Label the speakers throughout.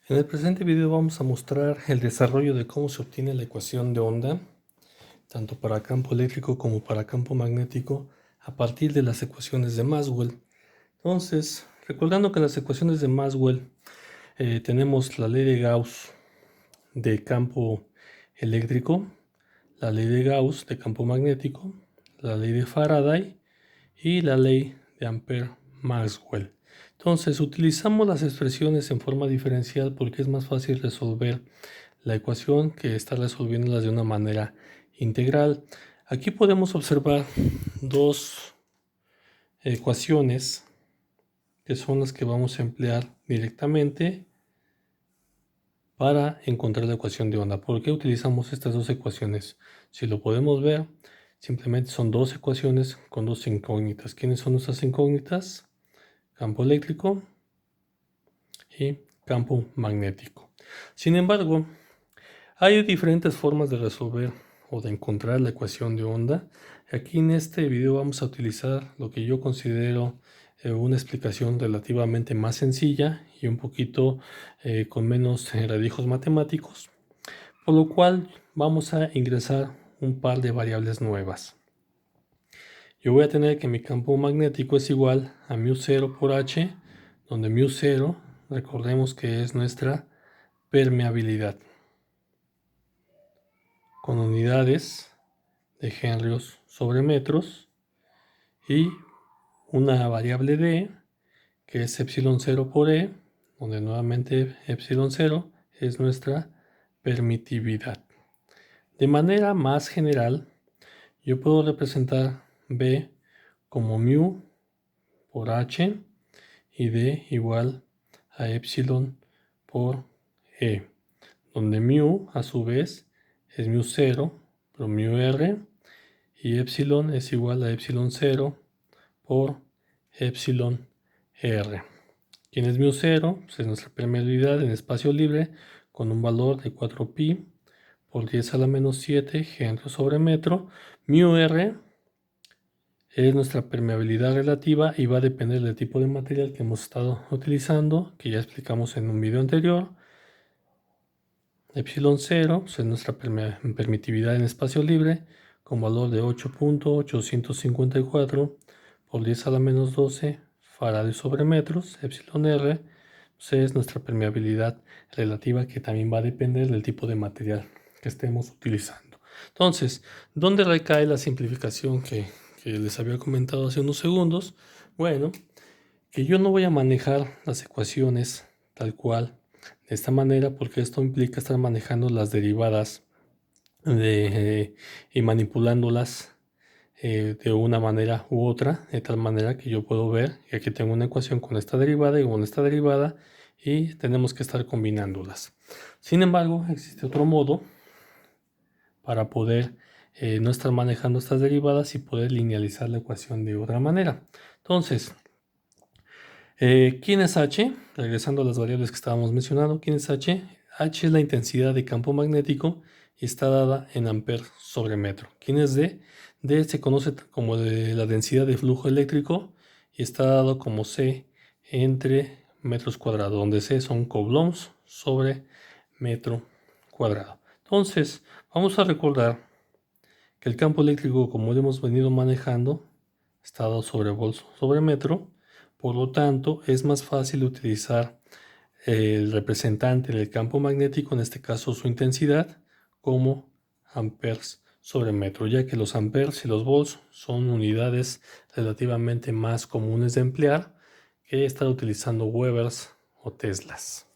Speaker 1: En el presente video vamos a mostrar el desarrollo de cómo se obtiene la ecuación de onda, tanto para campo eléctrico como para campo magnético, a partir de las ecuaciones de Maxwell. Entonces, recordando que en las ecuaciones de Maxwell tenemos la ley de Gauss de campo eléctrico, la ley de Gauss de campo magnético, la ley de Faraday y la ley de Ampère-Maxwell. Entonces utilizamos las expresiones en forma diferencial porque es más fácil resolver la ecuación que estar resolviéndolas de una manera integral. Aquí podemos observar dos ecuaciones que son las que vamos a emplear directamente para encontrar la ecuación de onda. ¿Por qué utilizamos estas dos ecuaciones? Si lo podemos ver, simplemente son dos ecuaciones con dos incógnitas. ¿Quiénes son nuestras incógnitas? Campo eléctrico y campo magnético. Sin embargo, hay diferentes formas de resolver o de encontrar la ecuación de onda. Aquí en este video vamos a utilizar lo que yo considero una explicación relativamente más sencilla y un poquito con menos radijos matemáticos, por lo cual vamos a ingresar un par de variables nuevas. Yo voy a tener que mi campo magnético es igual a μ0 por h, donde μ0, recordemos que es nuestra permeabilidad, con unidades de henrios sobre metros, y una variable d, que es epsilon0 por e, donde nuevamente epsilon0 es nuestra permitividad. De manera más general, yo puedo representar b como μ por h y d igual a epsilon por e, donde μ a su vez es μ0 por μr y epsilon es igual a epsilon 0 por epsilon r. ¿Quién es μ0? Pues es nuestra permeabilidad en espacio libre con un valor de 4pi por 10 a la menos 7 henrios sobre metro. μr es nuestra permeabilidad relativa y va a depender del tipo de material que hemos estado utilizando, que ya explicamos en un video anterior. Epsilon 0 pues es nuestra permitividad en espacio libre con valor de 8.854 por 10 a la menos 12 farads sobre metros. Epsilon r pues es nuestra permeabilidad relativa, que también va a depender del tipo de material que estemos utilizando. Entonces, ¿dónde recae la simplificación que les había comentado hace unos segundos? Bueno, que yo no voy a manejar las ecuaciones tal cual de esta manera, porque esto implica estar manejando las derivadas y manipulándolas de una manera u otra, de tal manera que yo puedo ver que aquí tengo una ecuación con esta derivada y con esta derivada, y tenemos que estar combinándolas. Sin embargo, existe otro modo para poder no estar manejando estas derivadas y poder linealizar la ecuación de otra manera. Entonces, ¿quién es H? Regresando a las variables que estábamos mencionando, ¿quién es H? H es la intensidad de campo magnético y está dada en amperes sobre metro. ¿Quién es D? D se conoce como la densidad de flujo eléctrico y está dado como C entre metros cuadrados, donde C son coulombs sobre metro cuadrado. Entonces, vamos a recordar que el campo eléctrico, como lo hemos venido manejando, está dado sobre volts sobre metro. Por lo tanto, es más fácil utilizar el representante del campo magnético, en este caso su intensidad, como amperes sobre metro, ya que los amperes y los volts son unidades relativamente más comunes de emplear que estar utilizando Webers o Teslas,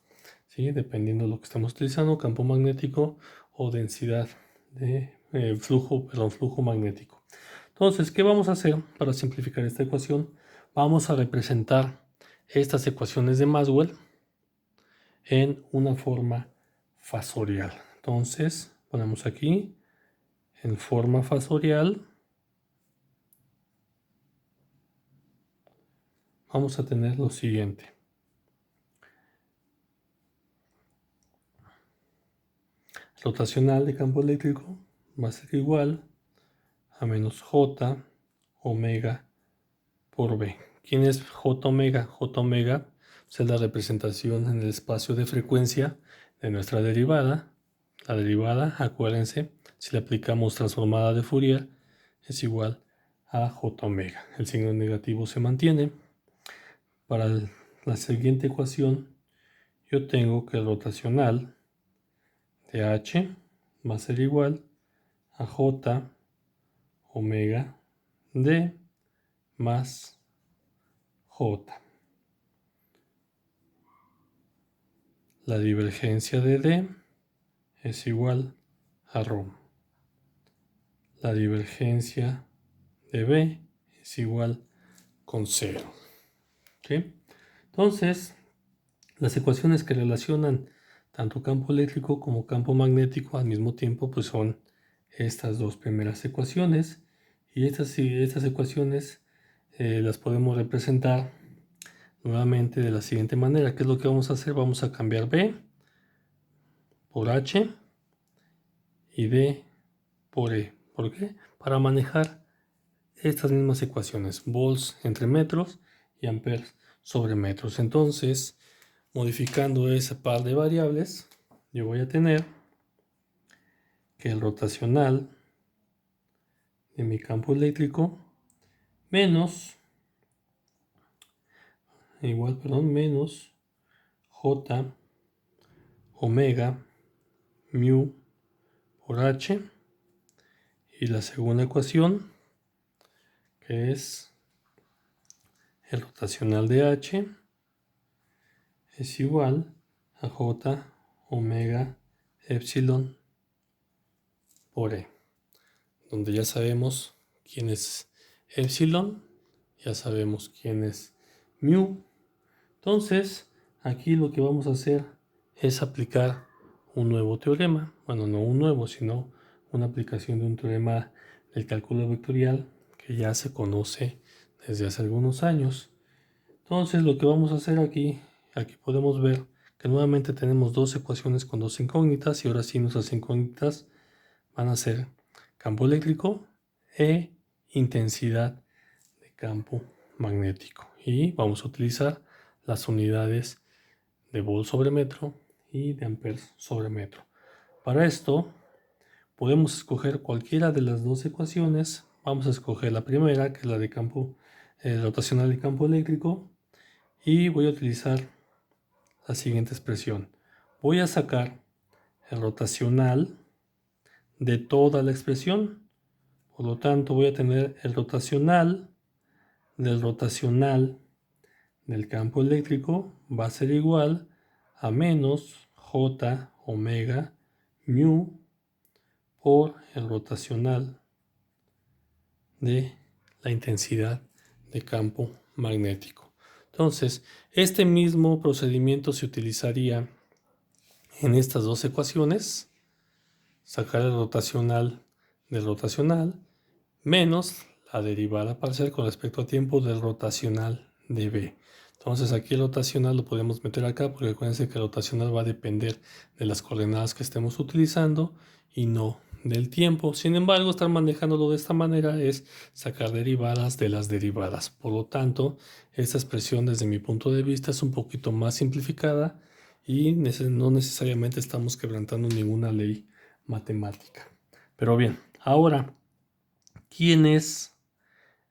Speaker 1: ¿sí? Dependiendo de lo que estamos utilizando, campo magnético o densidad de flujo magnético. Entonces, ¿qué vamos a hacer para simplificar esta ecuación? Vamos a representar estas ecuaciones de Maxwell en una forma fasorial. Entonces, ponemos aquí en forma fasorial. Vamos a tener lo siguiente. Rotacional de campo eléctrico va a ser igual a menos J omega por B. ¿Quién es J omega? J omega Esa es la representación en el espacio de frecuencia de nuestra derivada. La derivada, acuérdense, si le aplicamos transformada de Fourier, es igual a j omega. El signo negativo se mantiene. Para la siguiente ecuación, yo tengo que el rotacional de h va a ser igual a j omega d más j. La divergencia de d es igual a ρ. La divergencia de b es igual con 0. ¿Okay? Entonces, las ecuaciones que relacionan tanto campo eléctrico como campo magnético al mismo tiempo, pues son estas dos primeras ecuaciones. Y estas ecuaciones las podemos representar nuevamente de la siguiente manera. ¿Qué es lo que vamos a hacer? Vamos a cambiar B por H y D por E. ¿Por qué? Para manejar estas mismas ecuaciones. Volts entre metros y amperes sobre metros. Entonces, modificando ese par de variables, yo voy a tener que el rotacional de mi campo eléctrico menos J omega mu por H, y la segunda ecuación, que es el rotacional de H, es igual a J omega epsilon por E, donde ya sabemos quién es epsilon, ya sabemos quién es mu. Entonces, aquí lo que vamos a hacer es aplicar un nuevo teorema. Bueno, no un nuevo, sino una aplicación de un teorema del cálculo vectorial que ya se conoce desde hace algunos años. Entonces, lo que vamos a hacer aquí podemos ver que nuevamente tenemos dos ecuaciones con dos incógnitas, y ahora sí nuestras incógnitas van a ser campo eléctrico e intensidad de campo magnético. Y vamos a utilizar las unidades de volts sobre metro y de amperes sobre metro. Para esto podemos escoger cualquiera de las dos ecuaciones. Vamos a escoger la primera, que es la de campo rotacional de campo eléctrico, y voy a utilizar la siguiente expresión. Voy a sacar el rotacional de toda la expresión. Por lo tanto, voy a tener el rotacional del campo eléctrico va a ser igual a menos J omega mu por el rotacional de la intensidad de campo magnético. Entonces, este mismo procedimiento se utilizaría en estas dos ecuaciones: sacar el rotacional del rotacional menos la derivada parcial con respecto a tiempo del rotacional de B. Entonces aquí el rotacional lo podemos meter acá, porque acuérdense que el rotacional va a depender de las coordenadas que estemos utilizando y no del tiempo. Sin embargo, estar manejándolo de esta manera es sacar derivadas de las derivadas. Por lo tanto, esta expresión desde mi punto de vista es un poquito más simplificada y no necesariamente estamos quebrantando ninguna ley matemática. Pero bien, ahora, ¿quién es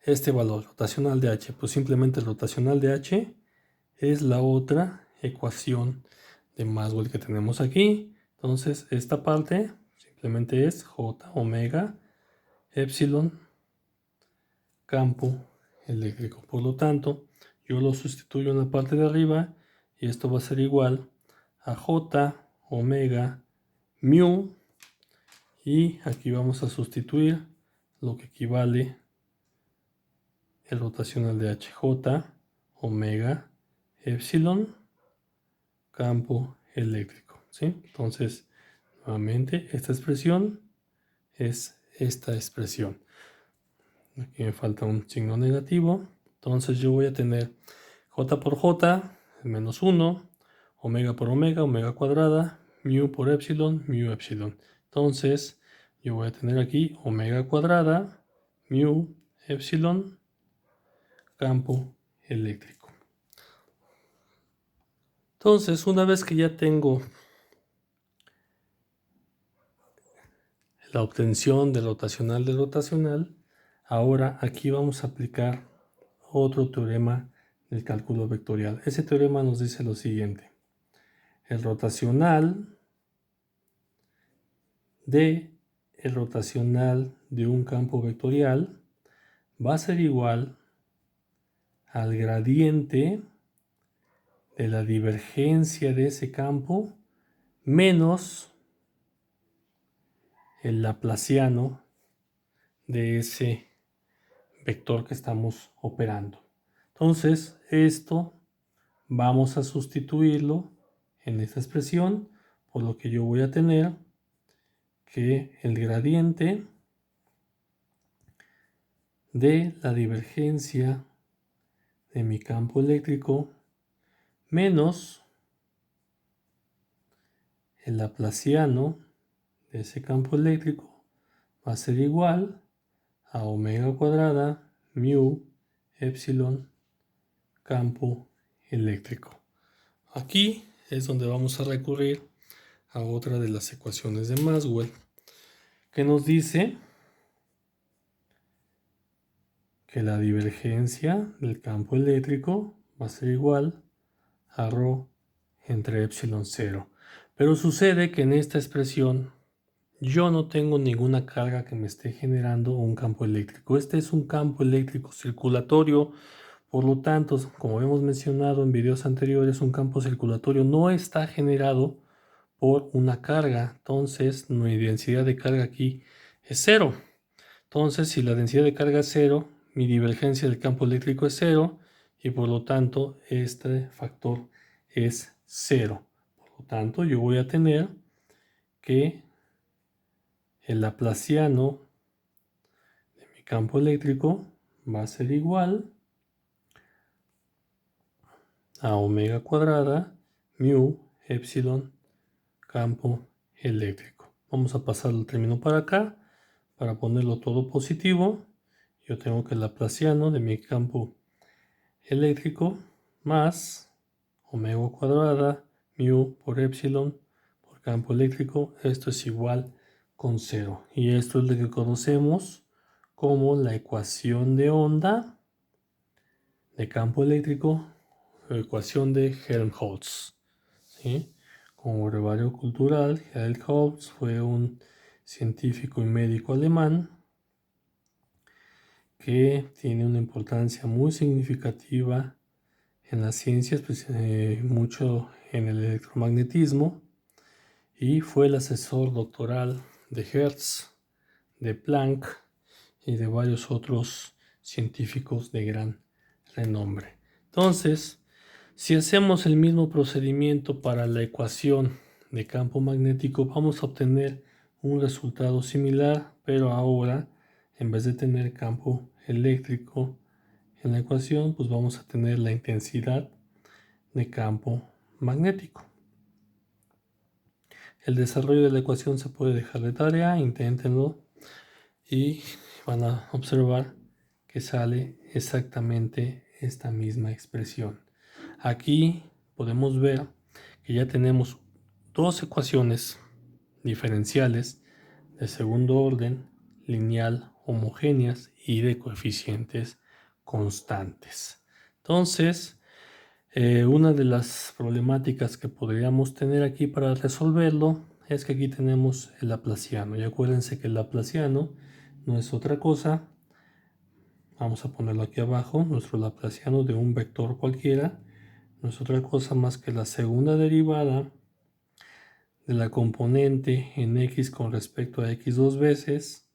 Speaker 1: este valor rotacional de H? Pues simplemente el rotacional de H es la otra ecuación de Maxwell que tenemos aquí. Entonces, esta parte simplemente es J omega epsilon campo eléctrico. Por lo tanto, yo lo sustituyo en la parte de arriba y esto va a ser igual a J omega mu, y aquí vamos a sustituir lo que equivale el rotacional de HJ omega epsilon campo eléctrico, ¿sí? Entonces, nuevamente, esta expresión es esta expresión. Aquí me falta un signo negativo. Entonces yo voy a tener J por J, menos 1, omega por omega, omega cuadrada, mu por epsilon, mu epsilon. Entonces yo voy a tener aquí omega cuadrada, mu epsilon campo eléctrico. Entonces, una vez que ya tengo la obtención del rotacional, ahora aquí vamos a aplicar otro teorema del cálculo vectorial. Ese teorema nos dice lo siguiente: el rotacional de un campo vectorial va a ser igual al gradiente de la divergencia de ese campo menos el laplaciano de ese vector que estamos operando. Entonces, esto vamos a sustituirlo en esta expresión, por lo que yo voy a tener que el gradiente de la divergencia de mi campo eléctrico menos el laplaciano de ese campo eléctrico va a ser igual a omega cuadrada mu epsilon campo eléctrico. Aquí es donde vamos a recurrir a otra de las ecuaciones de Maxwell, que nos dice que la divergencia del campo eléctrico va a ser igual a ρ entre epsilon 0. Pero sucede que en esta expresión yo no tengo ninguna carga que me esté generando un campo eléctrico. Este es un campo eléctrico circulatorio. Por lo tanto, como hemos mencionado en videos anteriores, un campo circulatorio no está generado por una carga. Entonces, mi densidad de carga aquí es 0. Entonces, si la densidad de carga es 0, mi divergencia del campo eléctrico es 0 y por lo tanto este factor es 0. Por lo tanto, yo voy a tener que el laplaciano de mi campo eléctrico va a ser igual a omega cuadrada mu epsilon campo eléctrico. Vamos a pasar el término para acá para ponerlo todo positivo. Yo tengo que el laplaciano de mi campo eléctrico más omega cuadrada mu por epsilon por campo eléctrico. Esto es igual con 0. Y esto es lo que conocemos como la ecuación de onda de campo eléctrico, ecuación de Helmholtz. ¿Sí? Como brevario cultural, Helmholtz fue un científico y médico alemán que tiene una importancia muy significativa en las ciencias, pues, mucho en el electromagnetismo, y fue el asesor doctoral de Hertz, de Planck y de varios otros científicos de gran renombre. Entonces, si hacemos el mismo procedimiento para la ecuación de campo magnético, vamos a obtener un resultado similar, pero ahora en vez de tener campo eléctrico en la ecuación, pues vamos a tener la intensidad de campo magnético. El desarrollo de la ecuación se puede dejar de tarea, inténtenlo y van a observar que sale exactamente esta misma expresión. Aquí podemos ver que ya tenemos dos ecuaciones diferenciales de segundo orden, lineal, homogéneas y de coeficientes constantes. Entonces, una de las problemáticas que podríamos tener aquí para resolverlo es que aquí tenemos el laplaciano. Y acuérdense que el laplaciano no es otra cosa. Vamos a ponerlo aquí abajo. Nuestro laplaciano de un vector cualquiera no es otra cosa más que la segunda derivada de la componente en x con respecto a x dos veces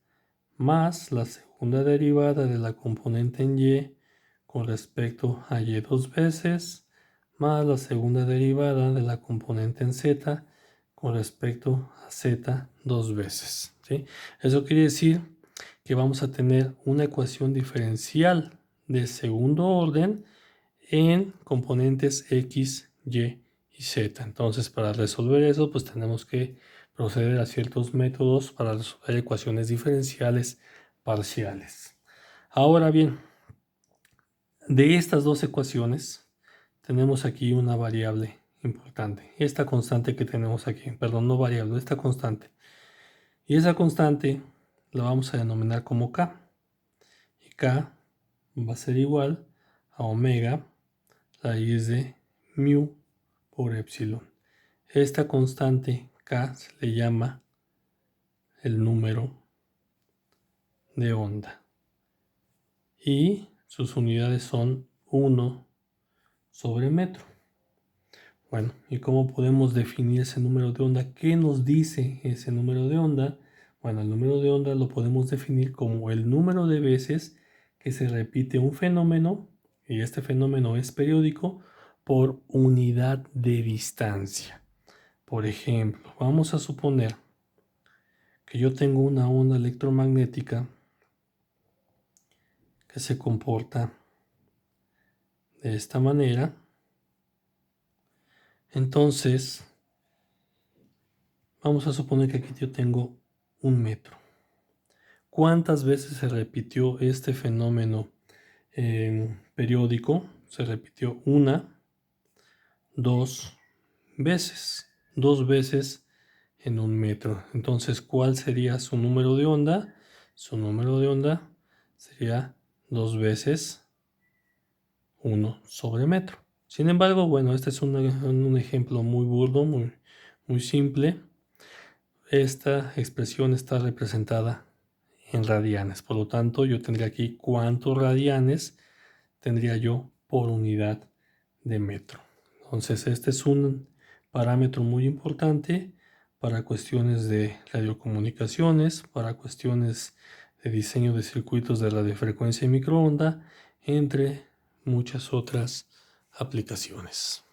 Speaker 1: más la segunda derivada de la componente en y con respecto a y dos veces más la segunda derivada de la componente en z con respecto a z dos veces. ¿Sí? Eso quiere decir que vamos a tener una ecuación diferencial de segundo orden en componentes x, y y z. Entonces, para resolver eso, pues tenemos que proceder a ciertos métodos para resolver ecuaciones diferenciales parciales. Ahora bien, de estas dos ecuaciones tenemos aquí una variable importante. Esta constante que tenemos aquí, perdón, no variable, esta constante. Y esa constante la vamos a denominar como K. Y K va a ser igual a omega raíz de mu por epsilon. Esta constante K se le llama el número de onda. Y sus unidades son 1 sobre metro. Bueno, ¿y cómo podemos definir ese número de onda? ¿Qué nos dice ese número de onda? Bueno, el número de onda lo podemos definir como el número de veces que se repite un fenómeno, y este fenómeno es periódico, por unidad de distancia. Por ejemplo, vamos a suponer que yo tengo una onda electromagnética que se comporta de esta manera. Entonces, vamos a suponer que aquí yo tengo 1 metro. ¿Cuántas veces se repitió este fenómeno periódico? Se repitió 1, 2 veces. 2 veces en 1 metro. Entonces, ¿cuál sería su número de onda? Su número de onda sería 2 veces 1 sobre metro. Sin embargo, bueno, este es un ejemplo muy burdo, muy simple. Esta expresión está representada en radianes. Por lo tanto, yo tendría aquí cuántos radianes tendría yo por unidad de metro. Entonces, este es un parámetro muy importante para cuestiones de radiocomunicaciones, para cuestiones de diseño de circuitos de radiofrecuencia y microonda, entre muchas otras aplicaciones.